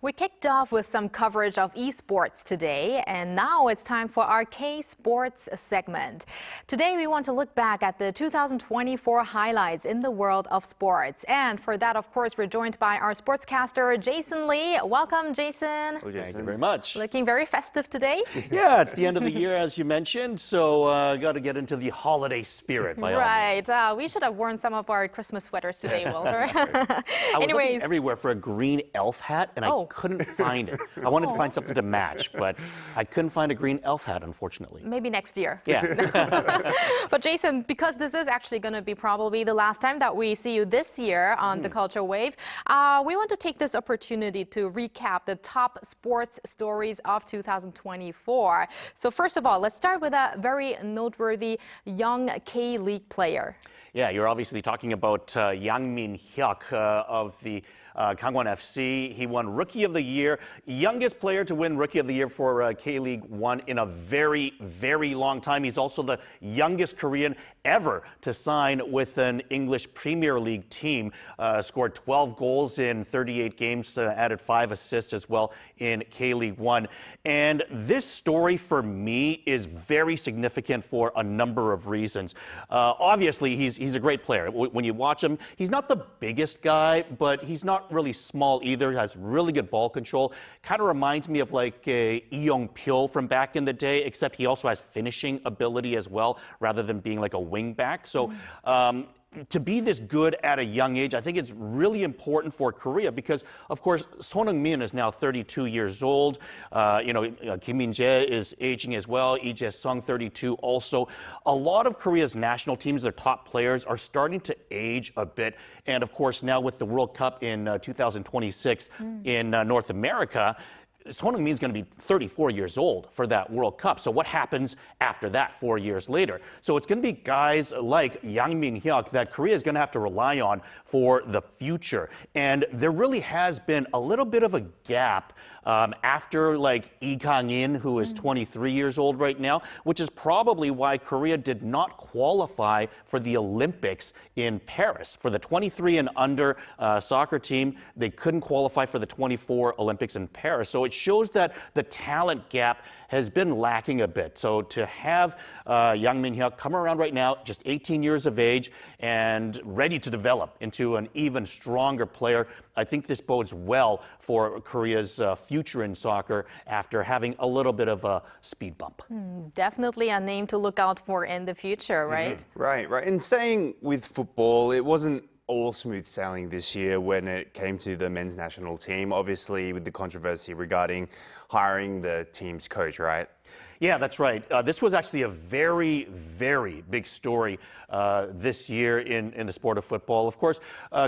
We kicked off with some coverage of esports today, and now it's time for our Ksports segment. Today we want to look back at the 2024 highlights in the world of sports. And for that, of course, we're joined by our sportscaster, Jason Lee. Welcome, Jason. Hello, Jason. Thank you very much. Looking very festive today. Yeah, it's the end of the year, as you mentioned, so got to get into the holiday spirit by all means. Right. We should have worn some of our Christmas sweaters today, Wilbur. I was looking everywhere for a green elf hat, and I couldn't find it. I wanted to find something to match, but I couldn't find a green elf hat, unfortunately. Maybe next year. Yeah. But Jason, because this is actually going to be probably the last time that we see you this year on the Culture Wave, we want to take this opportunity to recap the top sports stories of 2024. So first of all, let's start with a very noteworthy young KLeague player. Yeah, you're obviously talking about Yang Min-hyuk of the Gangwon FC. He won Rookie of the Year, youngest player to win Rookie of the Year for K-League 1 in a very, very long time. He's also the youngest Korean ever to sign with an English Premier League team. Scored 12 goals in 38 games, added 5 assists as well in K-League 1. And this story for me is very significant for a number of reasons. Obviously, he's a great player. When you watch him, he's not the biggest guy, but he's not really small either. He has really good ball control. Kind of reminds me of like Lee Young-pil from back in the day, except he also has finishing ability as well, rather than being like a wing back. So to be this good at a young age, I think it's really important for Korea because, of course, Son Heung-min is now 32 years old. Kim Min-jae is aging as well. Lee Jae-sung, 32 also. A lot of Korea's national teams, their top players, are starting to age a bit. And, of course, now with the World Cup in 2026 in North America, Son Heung-min is going to be 34 years old for that World Cup. So what happens after that 4 years later? So it's going to be guys like Yang Min-hyuk that Korea is going to have to rely on for the future. And there really has been a little bit of a gap after like Lee Kang-in, who is 23 years old right now, which is probably why Korea did not qualify for the Olympics in Paris. For the 23 and under soccer team, they couldn't qualify for the 24 Olympics in Paris. So it shows that the talent gap has been lacking a bit. So to have Yang Min-hyuk come around right now, just 18 years of age and ready to develop into an even stronger player, I think this bodes well for Korea's future in soccer after having a little bit of a speed bump. Definitely a name to look out for in the future, right? Right. And staying with football, it wasn't all smooth sailing this year when it came to the men's national team, obviously with the controversy regarding hiring the team's coach, right? Yeah, that's right. This was actually a very, very big story this year in the sport of football. Of course,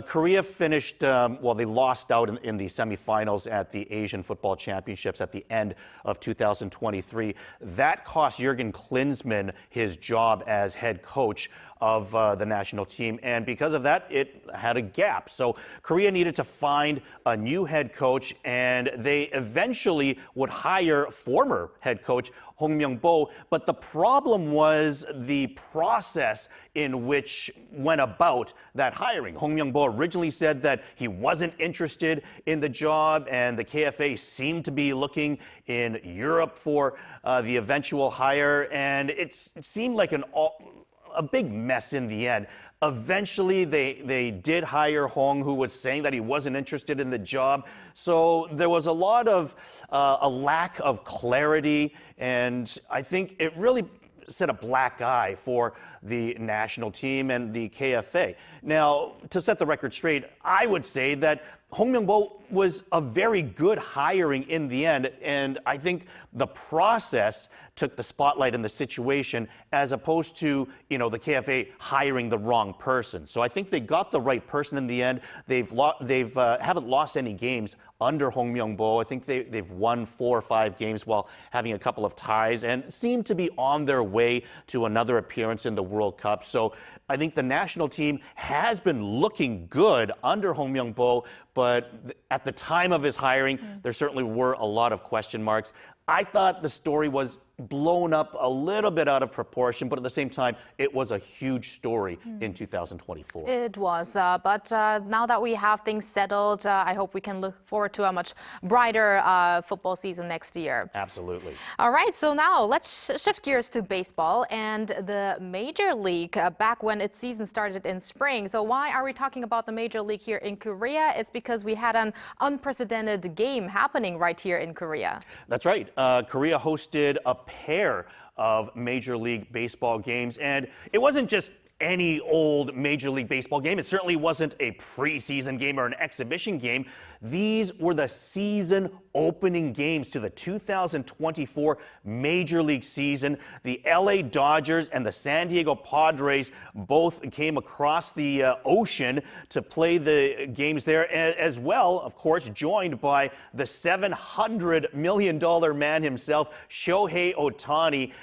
Korea finished, they lost out in the semifinals at the Asian Football Championships at the end of 2023. That cost Jurgen Klinsmann his job as head coach of the national team. And because of that, it had a gap. So Korea needed to find a new head coach, and they eventually would hire former head coach Hong Myung-bo. But the problem was the process in which went about that hiring. Hong Myung-bo originally said that he wasn't interested in the job, and the KFA seemed to be looking in Europe for the eventual hire, and it seemed like a big mess in the end. Eventually, they did hire Hong, who was saying that he wasn't interested in the job. So there was a lot of a lack of clarity, and I think it really set a black eye for the national team and the KFA. Now, to set the record straight, I would say that Hong Myung-bo was a very good hiring in the end, and I think the process took the spotlight in the situation as opposed to, the KFA hiring the wrong person. So I think they got the right person in the end. They've haven't lost any games under Hong Myung-bo. I think they've won 4 or 5 games while having a couple of ties and seem to be on their way to another appearance in the World Cup. So I think the national team has been looking good under Hong Myung-bo, but at the time of his hiring, there certainly were a lot of question marks. I thought the story was blown up a little bit out of proportion, but at the same time, it was a huge story in 2024. It was, but now that we have things settled, I hope we can look forward to a much brighter football season next year. Absolutely. All right, so now let's shift gears to baseball and the Major League back when its season started in spring. So why are we talking about the Major League here in Korea? It's because we had an unprecedented game happening right here in Korea. That's right. Korea hosted a pair of Major League Baseball games, and it wasn't just any old Major League Baseball game. It certainly wasn't a preseason game or an exhibition game. These were the season opening games to the 2024 Major League season. The LA Dodgers and the San Diego Padres both came across the ocean to play the games there as well, of course, joined by the $700 million man himself, Shohei Ohtani,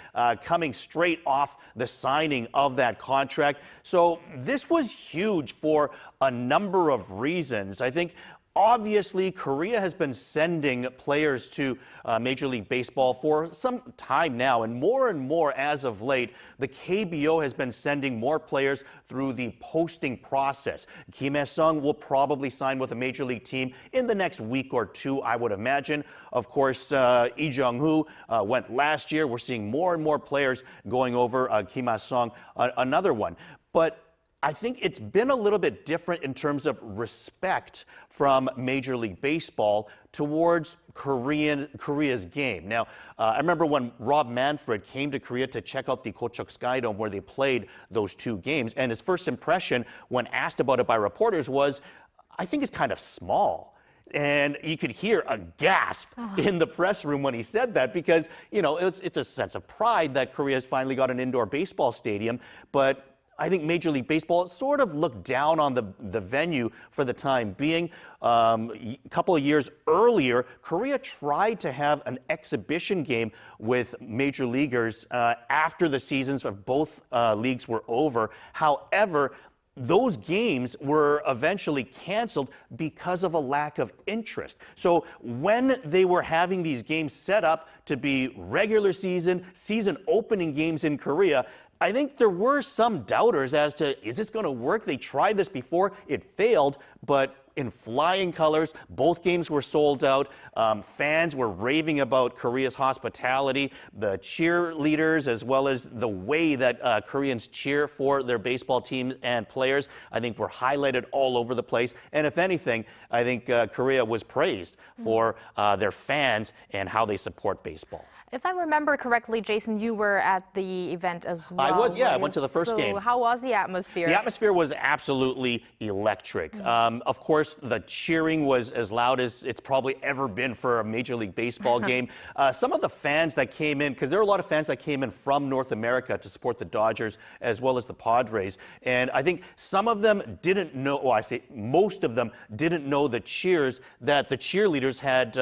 coming straight off the signing of that contract. So this was huge for a number of reasons. I think obviously, Korea has been sending players to Major League Baseball for some time now, and more as of late, the KBO has been sending more players through the posting process. Kim Hae-sung will probably sign with a Major League team in the next week or two, I would imagine. Of course, Lee Jung-hoo went last year. We're seeing more and more players going over. Kim Hae-sung, another one. But I think it's been a little bit different in terms of respect from Major League Baseball towards Korea's game. Now, I remember when Rob Manfred came to Korea to check out the Kochuk Skydome where they played those two games, and his first impression when asked about it by reporters was, I think it's kind of small. And you could hear a gasp in the press room when he said that because, you know, it's a sense of pride that Korea has finally got an indoor baseball stadium, but I think Major League Baseball sort of looked down on the venue for the time being. A couple of years earlier, Korea tried to have an exhibition game with major leaguers after the seasons of both leagues were over. However, those games were eventually canceled because of a lack of interest. So when they were having these games set up to be regular season opening games in Korea, I think there were some doubters as to, is this going to work? They tried this before, it failed, but in flying colors, both games were sold out. Fans were raving about Korea's hospitality, the cheerleaders, as well as the way that Koreans cheer for their baseball teams and players, I think were highlighted all over the place. And if anything, I think Korea was praised for their fans and how they support baseball. If I remember correctly, Jason, you were at the event as well. I was, yeah. I went to the first game. How was the atmosphere? The atmosphere was absolutely electric. Of course, the cheering was as loud as it's probably ever been for a Major League Baseball game. Some of the fans that came in, because there were a lot of fans that came in from North America to support the Dodgers as well as the Padres. And I think some of them didn't know, well, I say most of them didn't know the cheers that the cheerleaders had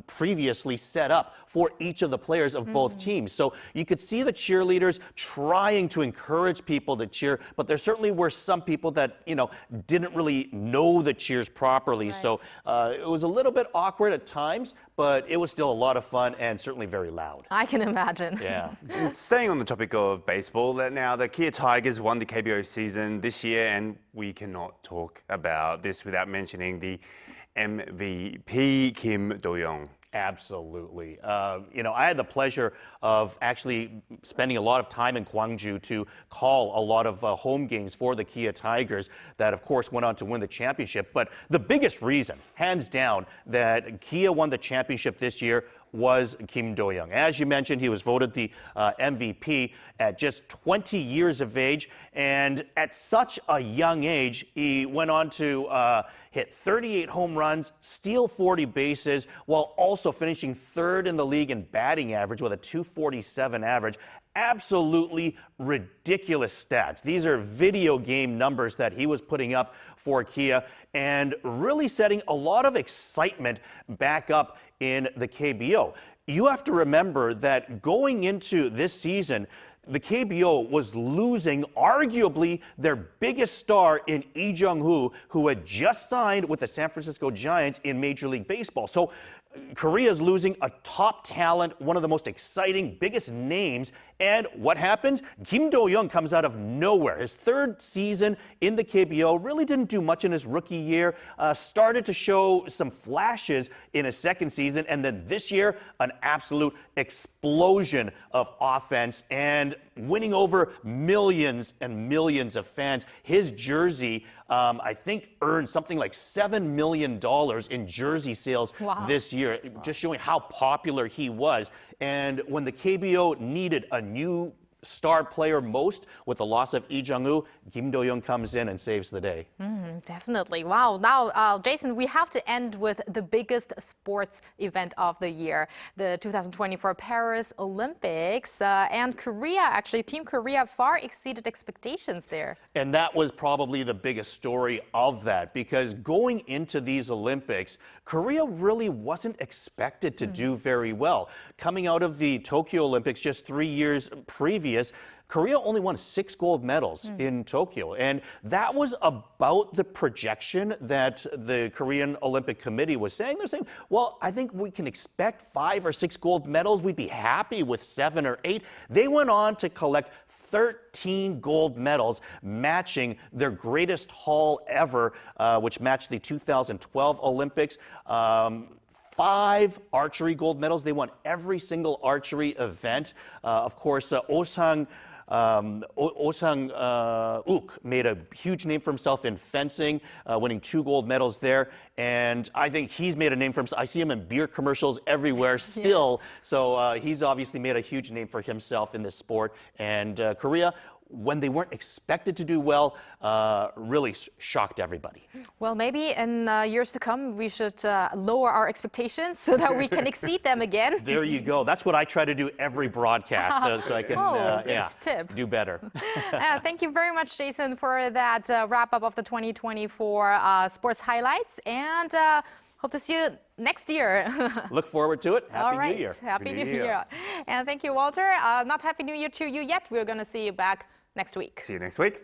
previously set up for each of the players of both teams. So you could see the cheerleaders trying to encourage people to cheer, but there certainly were some people that, you know, didn't really know the cheers properly. Right. So it was a little bit awkward at times, but it was still a lot of fun and certainly very loud. I can imagine. Yeah. And staying on the topic of baseball, now the Kia Tigers won the KBO season this year, and we cannot talk about this without mentioning the MVP, Kim Do-young. Absolutely. You know, I had the pleasure of actually spending a lot of time in Gwangju to call a lot of home games for the Kia Tigers that, of course, went on to win the championship. But the biggest reason, hands down, that Kia won the championship this year was Kim Do-young. As you mentioned, he was voted the MVP at just 20 years of age. And at such a young age, he went on to hit 38 home runs, steal 40 bases, while also finishing third in the league in batting average with a .247 average. Absolutely ridiculous stats. These are video game numbers that he was putting up for Kia and really setting a lot of excitement back up in the KBO. You have to remember that going into this season, the KBO was losing arguably their biggest star in Lee Jung-hoo, who had just signed with the San Francisco Giants in Major League Baseball. So Korea's losing a top talent, one of the most exciting, biggest names. And what happens? Kim Do-young comes out of nowhere. His third season in the KBO, really didn't do much in his rookie year, started to show some flashes in his second season, and then this year, an absolute explosion of offense and winning over millions and millions of fans. His jersey, I think, earned something like $7 million in jersey sales this year, just showing how popular he was. And when the KBO needed a new star player most with the loss of Lee Jung-woo, Kim Do-young comes in and saves the day. Definitely. Wow. Now, Jason, we have to end with the biggest sports event of the year, the 2024 Paris Olympics. And Korea, actually, Team Korea far exceeded expectations there. And that was probably the biggest story of that, because going into these Olympics, Korea really wasn't expected to do very well. Coming out of the Tokyo Olympics just 3 years previous, Korea only won 6 gold medals in Tokyo. And that was about the projection that the Korean Olympic Committee was saying. They're saying, well, I think we can expect 5 or 6 gold medals. We'd be happy with 7 or 8. They went on to collect 13 gold medals, matching their greatest haul ever, which matched the 2012 Olympics. 5 archery gold medals. They won every single archery event. Of course, Oh Sang-uk made a huge name for himself in fencing, winning 2 gold medals there. And I think he's made a name for himself. I see him in beer commercials everywhere still. Yes. So he's obviously made a huge name for himself in this sport. And Korea, when they weren't expected to do well, really shocked everybody. Well, maybe in years to come, we should lower our expectations so that we can exceed them again. There you go. That's what I try to do every broadcast, so I can tip. Do better. Thank you very much, Jason, for that wrap-up of the 2024 sports highlights. And hope to see you next year. Look forward to it. Happy New Year. Happy New Year. And thank you, Walter. Not Happy New Year to you yet. We're going to see you back next week. See you next week.